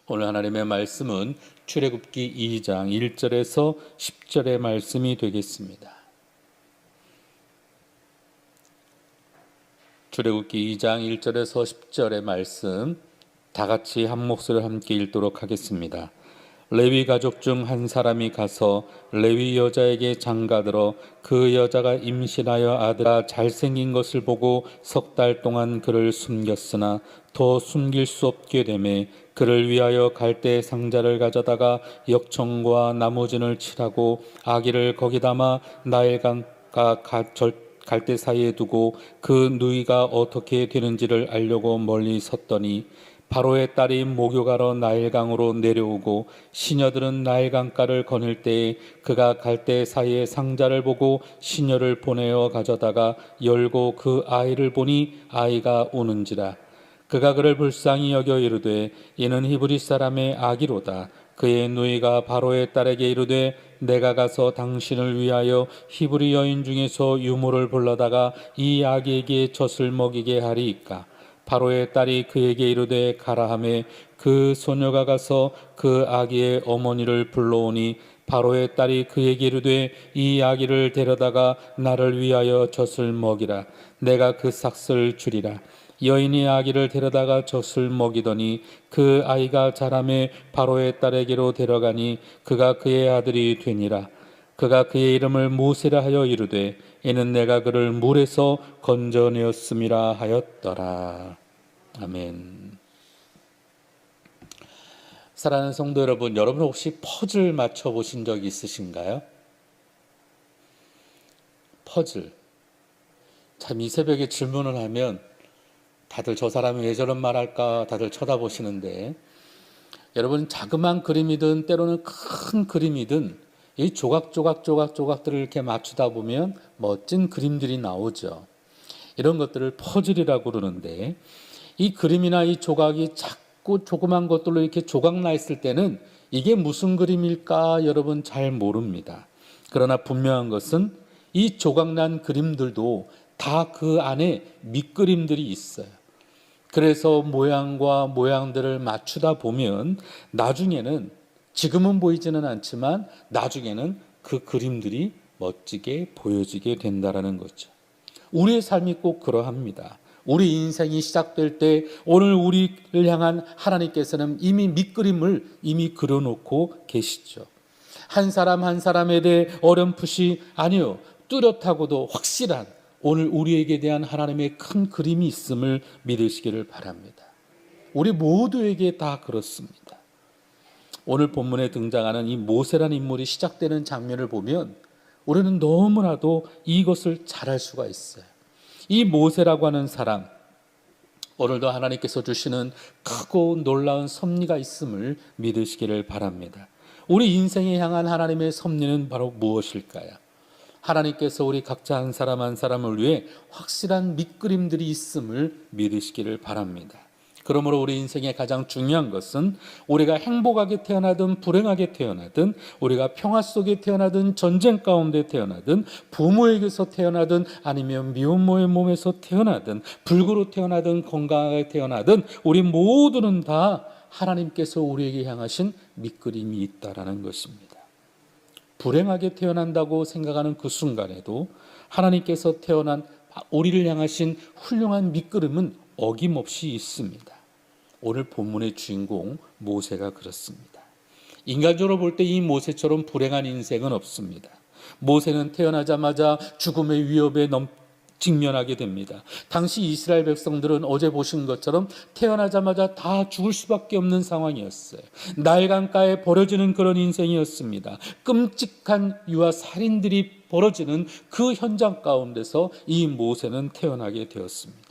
오늘 하나님의 말씀은 출애굽기 2장 1절에서 10절의 말씀이 되겠습니다. 출애굽기 2장 1절에서 10절의 말씀 다 같이 한 목소리로 함께 읽도록 하겠습니다. 레위 가족 중 한 사람이 가서 레위 여자에게 장가들어 그 여자가 임신하여 아들아 잘생긴 것을 보고 석 달 동안 그를 숨겼으나 더 숨길 수 없게 되매 그를 위하여 갈대 상자를 가져다가 역청과 나무진을 칠하고 아기를 거기 담아 나일강과 갈대 사이에 두고 그 누이가 어떻게 되는지를 알려고 멀리 섰더니 바로의 딸이 목욕하러 나일강으로 내려오고 시녀들은 나일강가를 거닐 때에 그가 갈대 사이에 상자를 보고 시녀를 보내어 가져다가 열고 그 아이를 보니 아이가 우는지라. 그가 그를 불쌍히 여겨 이르되 이는 히브리 사람의 아기로다. 그의 누이가 바로의 딸에게 이르되 내가 가서 당신을 위하여 히브리 여인 중에서 유모를 불러다가 이 아기에게 젖을 먹이게 하리이까. 바로의 딸이 그에게 이르되 가라 하매 그 소녀가 가서 그 아기의 어머니를 불러오니 바로의 딸이 그에게 이르되 이 아기를 데려다가 나를 위하여 젖을 먹이라. 내가 그 삭슬 주리라. 여인이 아기를 데려다가 젖을 먹이더니 그 아이가 자라매 바로의 딸에게로 데려가니 그가 그의 아들이 되니라. 그가 그의 이름을 모세라 하여 이르되 이는 내가 그를 물에서 건져내었음이라 하였더라. 아멘. 사랑하는 성도 여러분, 여러분 혹시 퍼즐 맞춰보신 적 있으신가요? 퍼즐. 참 이 새벽에 질문을 하면 다들 저 사람이 왜 저런 말할까 다들 쳐다보시는데, 여러분 자그마한 그림이든 때로는 큰 그림이든 이 조각들을 이렇게 맞추다 보면 멋진 그림들이 나오죠. 이런 것들을 퍼즐이라고 그러는데, 이 그림이나 이 조각이 작고 조그만 것들로 이렇게 조각 나 있을 때는 이게 무슨 그림일까 여러분 잘 모릅니다. 그러나 분명한 것은 이 조각난 그림들도 다 그 안에 밑그림들이 있어요. 그래서 모양과 모양들을 맞추다 보면 나중에는, 지금은 보이지는 않지만 나중에는 그 그림들이 멋지게 보여지게 된다는 거죠. 우리의 삶이 꼭 그러합니다. 우리 인생이 시작될 때 오늘 우리를 향한 하나님께서는 이미 밑그림을 이미 그려놓고 계시죠. 한 사람 한 사람에 대해 어렴풋이, 아니요, 뚜렷하고도 확실한 오늘 우리에게 대한 하나님의 큰 그림이 있음을 믿으시기를 바랍니다. 우리 모두에게 다 그렇습니다. 오늘 본문에 등장하는 이 모세라는 인물이 시작되는 장면을 보면 우리는 너무나도 이것을 잘 알 수가 있어요. 이 모세라고 하는 사람, 오늘도 하나님께서 주시는 크고 놀라운 섭리가 있음을 믿으시기를 바랍니다. 우리 인생에 향한 하나님의 섭리는 바로 무엇일까요? 하나님께서 우리 각자 한 사람 한 사람을 위해 확실한 밑그림들이 있음을 믿으시기를 바랍니다. 그러므로 우리 인생의 가장 중요한 것은 우리가 행복하게 태어나든 불행하게 태어나든, 우리가 평화 속에 태어나든 전쟁 가운데 태어나든, 부모에게서 태어나든 아니면 미혼모의 몸에서 태어나든, 불구로 태어나든 건강하게 태어나든, 우리 모두는 다 하나님께서 우리에게 향하신 밑그림이 있다라는 것입니다. 불행하게 태어난다고 생각하는 그 순간에도 하나님께서 태어난 우리를 향하신 훌륭한 밑그림은 어김없이 있습니다. 오늘 본문의 주인공 모세가 그렇습니다. 인간적으로 볼 때 이 모세처럼 불행한 인생은 없습니다. 모세는 태어나자마자 죽음의 위협에 직면하게 됩니다. 당시 이스라엘 백성들은 어제 보신 것처럼 태어나자마자 다 죽을 수밖에 없는 상황이었어요. 나일강가에 버려지는 그런 인생이었습니다. 끔찍한 유아 살인들이 벌어지는 그 현장 가운데서 이 모세는 태어나게 되었습니다.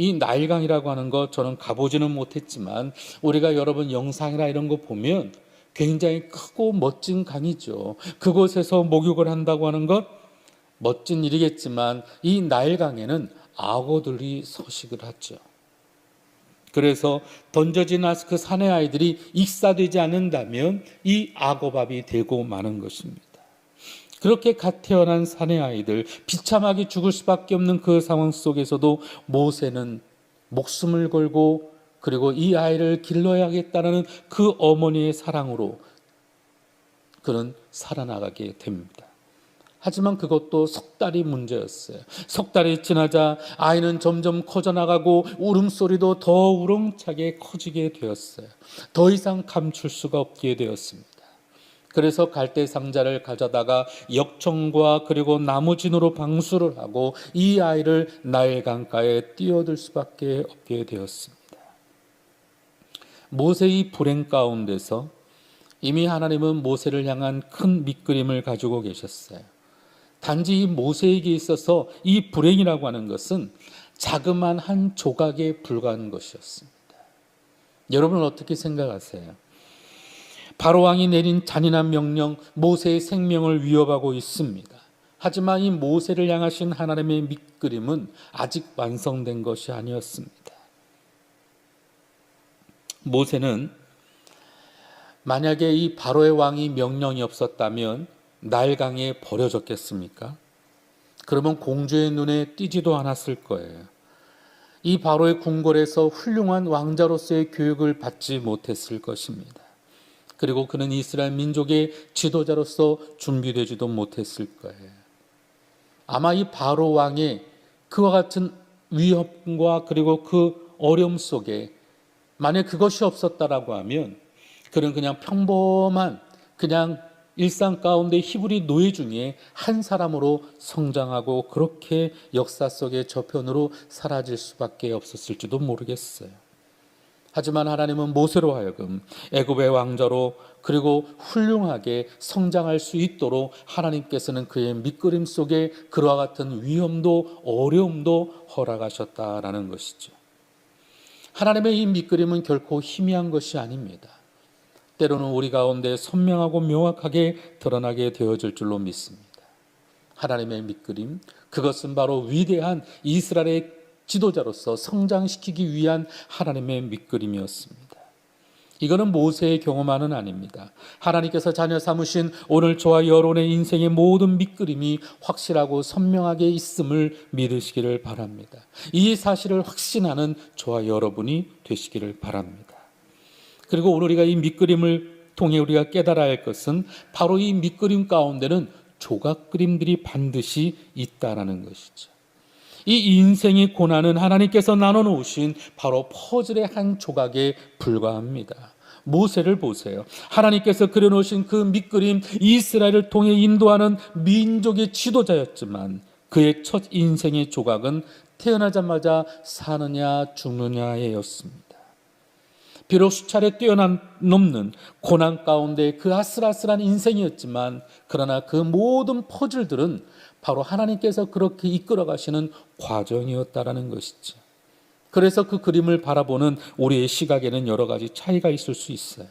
이 나일강이라고 하는 것 저는 가보지는 못했지만 우리가 여러분 영상이나 이런 거 보면 굉장히 크고 멋진 강이죠. 그곳에서 목욕을 한다고 하는 것 멋진 일이겠지만 이 나일강에는 악어들이 서식을 하죠. 그래서 던져진 그 사내 아이들이 익사되지 않는다면 이 악어밥이 되고 마는 것입니다. 그렇게 갓 태어난 사내 아이들, 비참하게 죽을 수밖에 없는 그 상황 속에서도 모세는 목숨을 걸고 그리고 이 아이를 길러야겠다는 그 어머니의 사랑으로 그는 살아나가게 됩니다. 하지만 그것도 석 달이 문제였어요. 석 달이 지나자 아이는 점점 커져나가고 울음소리도 더 우렁차게 커지게 되었어요. 더 이상 감출 수가 없게 되었습니다. 그래서 갈대 상자를 가져다가 역청과 그리고 나무진으로 방수를 하고 이 아이를 나일 강가에 띄워둘 수밖에 없게 되었습니다. 모세의 불행 가운데서 이미 하나님은 모세를 향한 큰 밑그림을 가지고 계셨어요. 단지 이 모세에게 있어서 이 불행이라고 하는 것은 자그마한 한 조각에 불과한 것이었습니다. 여러분은 어떻게 생각하세요? 바로 왕이 내린 잔인한 명령, 모세의 생명을 위협하고 있습니다. 하지만 이 모세를 향하신 하나님의 밑그림은 아직 완성된 것이 아니었습니다. 모세는 만약에 이 바로의 왕이 명령이 없었다면 나일강에 버려졌겠습니까? 그러면 공주의 눈에 띄지도 않았을 거예요. 이 바로의 궁궐에서 훌륭한 왕자로서의 교육을 받지 못했을 것입니다. 그리고 그는 이스라엘 민족의 지도자로서 준비되지도 못했을 거예요. 아마 이 바로 왕의 그와 같은 위협과 그리고 그 어려움 속에 만약 그것이 없었다라고 하면 그는 그냥 평범한 그냥 일상 가운데 히브리 노예 중에 한 사람으로 성장하고 그렇게 역사 속의 저편으로 사라질 수밖에 없었을지도 모르겠어요. 하지만 하나님은 모세로 하여금 애굽의 왕자로 그리고 훌륭하게 성장할 수 있도록 하나님께서는 그의 밑그림 속에 그와 같은 위험도 어려움도 허락하셨다라는 것이죠. 하나님의 이 밑그림은 결코 희미한 것이 아닙니다. 때로는 우리 가운데 선명하고 명확하게 드러나게 되어질 줄로 믿습니다. 하나님의 밑그림, 그것은 바로 위대한 이스라엘의 지도자로서 성장시키기 위한 하나님의 밑그림이었습니다. 이거는 모세의 경험만은 아닙니다. 하나님께서 자녀 삼으신 오늘 저와 여러분의 인생의 모든 밑그림이 확실하고 선명하게 있음을 믿으시기를 바랍니다. 이 사실을 확신하는 저와 여러분이 되시기를 바랍니다. 그리고 오늘 우리가 이 밑그림을 통해 우리가 깨달아야 할 것은 바로 이 밑그림 가운데는 조각 그림들이 반드시 있다라는 것이죠. 이 인생의 고난은 하나님께서 나눠놓으신 바로 퍼즐의 한 조각에 불과합니다. 모세를 보세요. 하나님께서 그려놓으신 그 밑그림, 이스라엘을 통해 인도하는 민족의 지도자였지만 그의 첫 인생의 조각은 태어나자마자 사느냐 죽느냐였습니다. 비록 수차례 뛰어넘는 고난 가운데 그 아슬아슬한 인생이었지만 그러나 그 모든 퍼즐들은 바로 하나님께서 그렇게 이끌어 가시는 과정이었다라는 것이죠. 그래서 그 그림을 바라보는 우리의 시각에는 여러 가지 차이가 있을 수 있어요.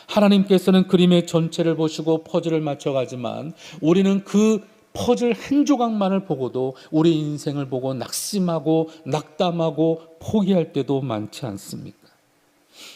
하나님께서는 그림의 전체를 보시고 퍼즐을 맞춰가지만 우리는 그 퍼즐 한 조각만을 보고도 우리 인생을 보고 낙심하고 낙담하고 포기할 때도 많지 않습니까?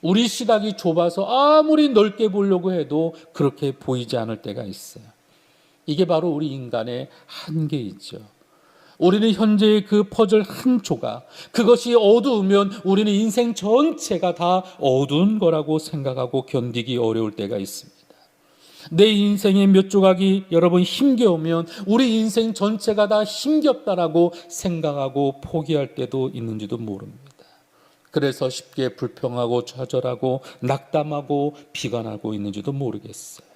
우리 시각이 좁아서 아무리 넓게 보려고 해도 그렇게 보이지 않을 때가 있어요. 이게 바로 우리 인간의 한계이죠. 우리는 현재의 그 퍼즐 한 조각, 그것이 어두우면 우리는 인생 전체가 다 어두운 거라고 생각하고 견디기 어려울 때가 있습니다. 내 인생의 몇 조각이 여러분 힘겨우면 우리 인생 전체가 다 힘겹다라고 생각하고 포기할 때도 있는지도 모릅니다. 그래서 쉽게 불평하고 좌절하고 낙담하고 비관하고 있는지도 모르겠어요.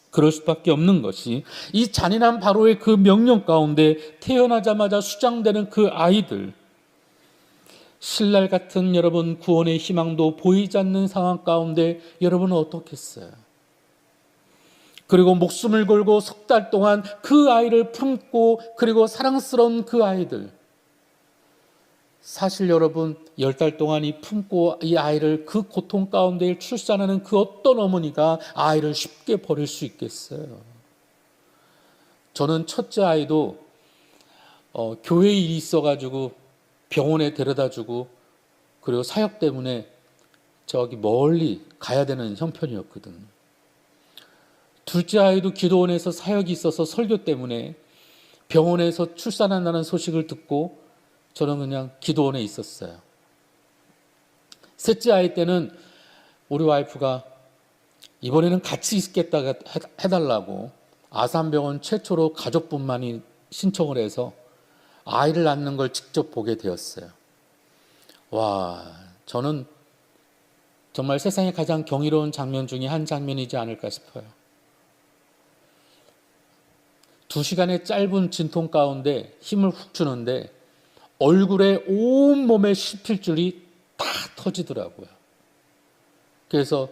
그럴 수밖에 없는 것이 이 잔인한 바로의 그 명령 가운데 태어나자마자 수장되는 그 아이들, 신랄 같은 여러분 구원의 희망도 보이지 않는 상황 가운데 여러분은 어떻겠어요? 그리고 목숨을 걸고 석 달 동안 그 아이를 품고 그리고 사랑스러운 그 아이들, 사실 여러분 10달 동안 이 품고 이 아이를 그 고통 가운데 출산하는 그 어떤 어머니가 아이를 쉽게 버릴 수 있겠어요? 저는 첫째 아이도 교회 일이 있어가지고 병원에 데려다주고 그리고 사역 때문에 저기 멀리 가야 되는 형편이었거든. 둘째 아이도 기도원에서 사역이 있어서 설교 때문에 병원에서 출산한다는 소식을 듣고 저는 그냥 기도원에 있었어요. 셋째 아이 때는 우리 와이프가 이번에는 같이 있겠다 해달라고 아산병원 최초로 가족분만이 신청을 해서 아이를 낳는 걸 직접 보게 되었어요. 와, 저는 정말 세상에 가장 경이로운 장면 중에 한 장면이지 않을까 싶어요. 2시간의 짧은 진통 가운데 힘을 훅 주는데 얼굴에 온몸에 십필줄이 다 터지더라고요. 그래서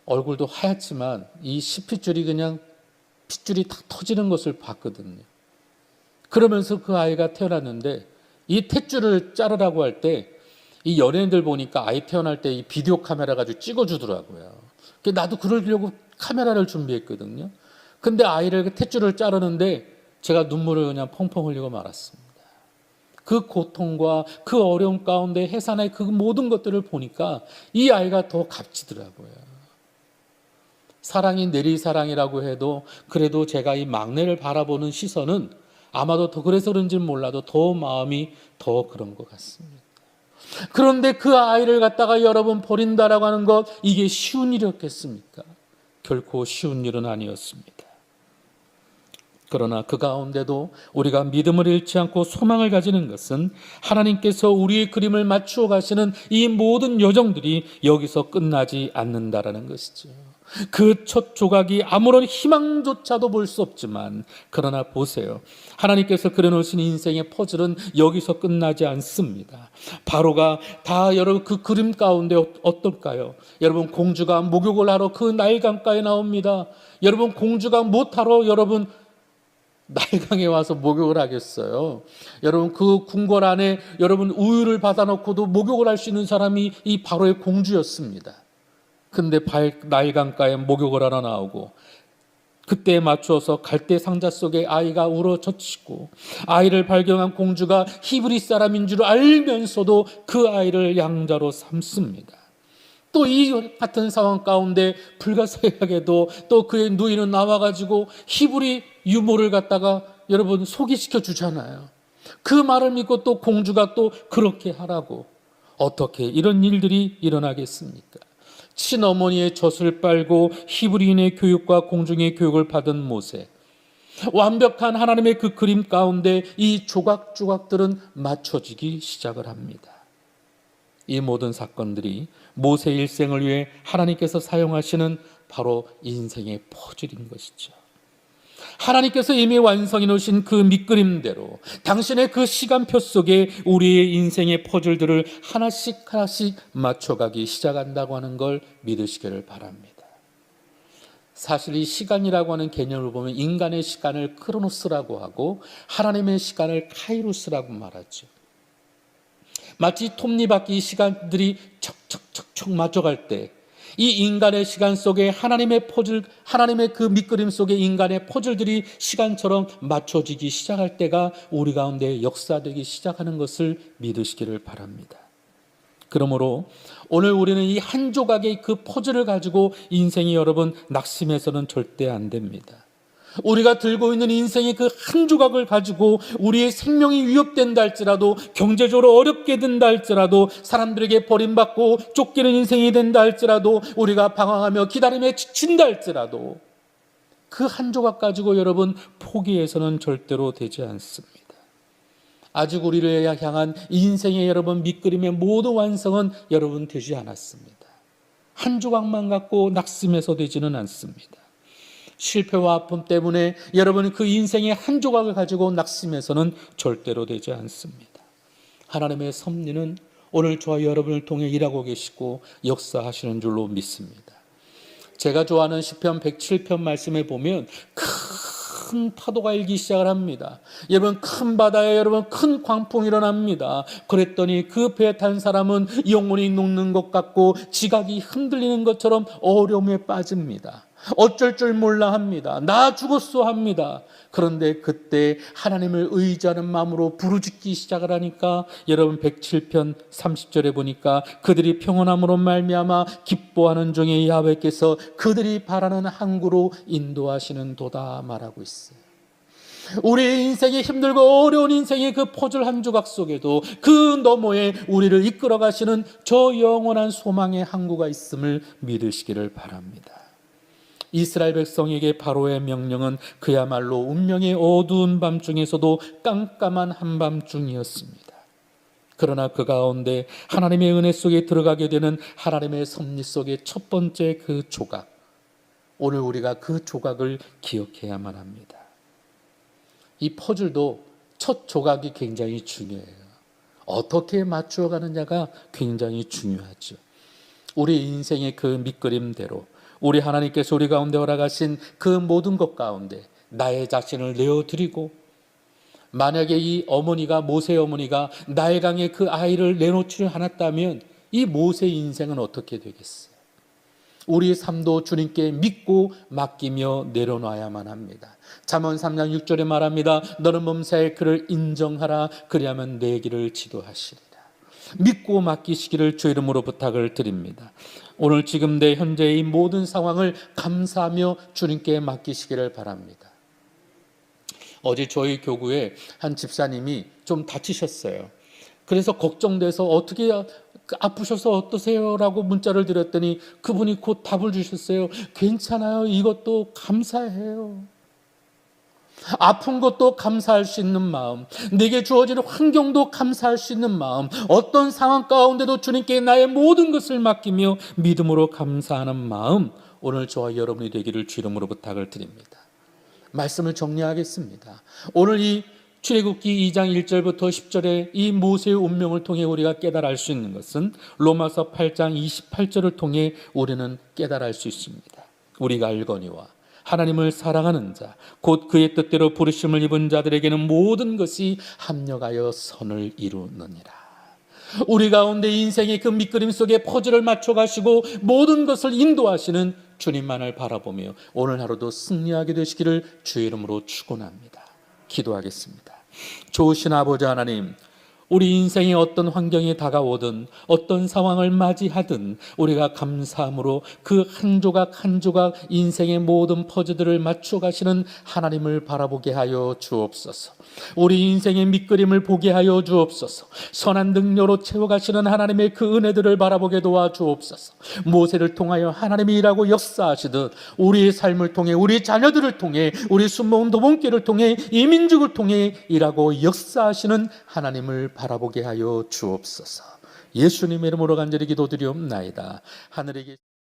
얼굴도 하얗지만 이 십필줄이 그냥 핏줄이 다 터지는 것을 봤거든요. 그러면서 그 아이가 태어났는데 이 탯줄을 자르라고 할 때 이 연예인들 보니까 아이 태어날 때 이 비디오 카메라 가지고 찍어주더라고요. 나도 그러려고 카메라를 준비했거든요. 근데 아이를 탯줄을 자르는데 제가 눈물을 그냥 펑펑 흘리고 말았습니다. 그 고통과 그 어려움 가운데 해산의 그 모든 것들을 보니까 이 아이가 더 값지더라고요. 사랑이 내리사랑이라고 해도 그래도 제가 이 막내를 바라보는 시선은 아마도 더 그래서 그런지는 몰라도 더 마음이 더 그런 것 같습니다. 그런데 그 아이를 갖다가 여러분 버린다라고 하는 것, 이게 쉬운 일이었겠습니까? 결코 쉬운 일은 아니었습니다. 그러나 그 가운데도 우리가 믿음을 잃지 않고 소망을 가지는 것은 하나님께서 우리의 그림을 맞추어 가시는 이 모든 여정들이 여기서 끝나지 않는다라는 것이죠. 그 첫 조각이 아무런 희망조차도 볼 수 없지만, 그러나 보세요, 하나님께서 그려놓으신 인생의 퍼즐은 여기서 끝나지 않습니다. 바로가 다 여러분 그 그림 가운데 어떨까요? 여러분 공주가 목욕을 하러 그 나일강가에 나옵니다. 여러분 공주가 못하러 여러분 나일강에 와서 목욕을 하겠어요? 여러분 그 궁궐 안에 여러분 우유를 받아놓고도 목욕을 할 수 있는 사람이 이 바로의 공주였습니다. 근데 나일강가에 목욕을 하러 나오고 그때에 맞추어서 갈대 상자 속에 아이가 울어 젖히고 아이를 발견한 공주가 히브리 사람인 줄 알면서도 그 아이를 양자로 삼습니다. 또 이 같은 상황 가운데 불가사의하게도 또 그의 누이는 나와가지고 히브리 유모를 갖다가 여러분 소개시켜 주잖아요. 그 말을 믿고 또 공주가 또 그렇게 하라고. 어떻게 이런 일들이 일어나겠습니까? 친어머니의 젖을 빨고 히브리인의 교육과 공중의 교육을 받은 모세, 완벽한 하나님의 그 그림 가운데 이 조각조각들은 맞춰지기 시작을 합니다. 이 모든 사건들이 모세 일생을 위해 하나님께서 사용하시는 바로 인생의 퍼즐인 것이죠. 하나님께서 이미 완성해 놓으신 그 밑그림대로 당신의 그 시간표 속에 우리의 인생의 퍼즐들을 하나씩 하나씩 맞춰가기 시작한다고 하는 걸 믿으시기를 바랍니다. 사실 이 시간이라고 하는 개념을 보면 인간의 시간을 크로노스라고 하고 하나님의 시간을 카이로스라고 말하죠. 마치 톱니바퀴 시간들이 척척척척 맞춰갈 때 이 인간의 시간 속에 하나님의 퍼즐, 하나님의 그 밑그림 속에 인간의 퍼즐들이 시간처럼 맞춰지기 시작할 때가 우리 가운데 역사되기 시작하는 것을 믿으시기를 바랍니다. 그러므로 오늘 우리는 이 한 조각의 그 퍼즐을 가지고 인생이 여러분 낙심해서는 절대 안 됩니다. 우리가 들고 있는 인생의 그 한 조각을 가지고 우리의 생명이 위협된다 할지라도, 경제적으로 어렵게 된다 할지라도, 사람들에게 버림받고 쫓기는 인생이 된다 할지라도, 우리가 방황하며 기다림에 지친다 할지라도 그 한 조각 가지고 여러분 포기해서는 절대로 되지 않습니다. 아직 우리를 향한 인생의 여러분 밑그림의 모든 완성은 여러분 되지 않았습니다. 한 조각만 갖고 낙심해서 되지는 않습니다. 실패와 아픔 때문에 여러분 그 인생의 한 조각을 가지고 낙심해서는 절대로 되지 않습니다. 하나님의 섭리는 오늘 저와 여러분을 통해 일하고 계시고 역사하시는 줄로 믿습니다. 제가 좋아하는 시편 107편 말씀에 보면 큰 파도가 일기 시작을 합니다. 여러분 큰 바다에 여러분 큰 광풍이 일어납니다. 그랬더니 그 배에 탄 사람은 영혼이 녹는 것 같고 지각이 흔들리는 것처럼 어려움에 빠집니다. 어쩔 줄 몰라 합니다. 나 죽었어 합니다. 그런데 그때 하나님을 의지하는 마음으로 부르짖기 시작을 하니까 여러분 107편 30절에 보니까 그들이 평온함으로 말미암아 기뻐하는 중에 야훼께서 그들이 바라는 항구로 인도하시는 도다 말하고 있어요. 우리의 인생이 힘들고 어려운 인생의 그 퍼즐 한 조각 속에도 그 너머에 우리를 이끌어 가시는 저 영원한 소망의 항구가 있음을 믿으시기를 바랍니다. 이스라엘 백성에게 바로의 명령은 그야말로 운명의 어두운 밤중에서도 깜깜한 한밤중이었습니다. 그러나 그 가운데 하나님의 은혜 속에 들어가게 되는 하나님의 섭리 속의 첫 번째 그 조각, 오늘 우리가 그 조각을 기억해야만 합니다. 이 퍼즐도 첫 조각이 굉장히 중요해요. 어떻게 맞추어 가느냐가 굉장히 중요하죠. 우리 인생의 그 밑그림대로 우리 하나님께서 우리 가운데 허락하신 그 모든 것 가운데 나의 자신을 내어드리고, 만약에 이 어머니가, 모세의 어머니가 나일강에 그 아이를 내놓지를 않았다면 이 모세의 인생은 어떻게 되겠어요? 우리의 삶도 주님께 믿고 맡기며 내려놔야만 합니다. 잠언 3장 6절에 말합니다. 너는 범사에 그를 인정하라. 그리하면 내 길을 지도하시리라. 믿고 맡기시기를 주 이름으로 부탁을 드립니다. 오늘 지금 내 현재의 모든 상황을 감사하며 주님께 맡기시기를 바랍니다. 어제 저희 교구에 한 집사님이 좀 다치셨어요. 그래서 걱정돼서 어떻게 아프셔서 어떠세요? 라고 문자를 드렸더니 그분이 곧 답을 주셨어요. 괜찮아요. 이것도 감사해요. 아픈 것도 감사할 수 있는 마음, 내게 주어지는 환경도 감사할 수 있는 마음, 어떤 상황 가운데도 주님께 나의 모든 것을 맡기며 믿음으로 감사하는 마음, 오늘 저와 여러분이 되기를 주 이름으로 부탁을 드립니다. 말씀을 정리하겠습니다. 오늘 이 출애굽기 2장 1절부터 10절의 이 모세의 운명을 통해 우리가 깨달아 알 수 있는 것은 로마서 8장 28절을 통해 우리는 깨달아 알 수 있습니다. 우리가 알거니와 하나님을 사랑하는 자, 곧 그의 뜻대로 부르심을 입은 자들에게는 모든 것이 합력하여 선을 이루느니라. 우리 가운데 인생의 그 밑그림 속에 퍼즐을 맞춰 가시고 모든 것을 인도하시는 주님만을 바라보며 오늘 하루도 승리하게 되시기를 주의 이름으로 축원합니다. 기도하겠습니다. 좋으신 아버지 하나님, 우리 인생의 어떤 환경이 다가오든 어떤 상황을 맞이하든 우리가 감사함으로 그 한 조각 한 조각 인생의 모든 퍼즐들을 맞춰 가시는 하나님을 바라보게 하여 주옵소서. 우리 인생의 밑그림을 보게 하여 주옵소서. 선한 능력으로 채워가시는 하나님의 그 은혜들을 바라보게 도와주옵소서. 모세를 통하여 하나님이 일하고 역사하시듯 우리의 삶을 통해, 우리 자녀들을 통해, 우리 숨모은 도봉길을 통해, 이 민족을 통해 일하고 역사하시는 하나님을 바라보게 하여 주옵소서. 예수님의 이름으로 간절히 기도드리옵나이다. 하늘에 계신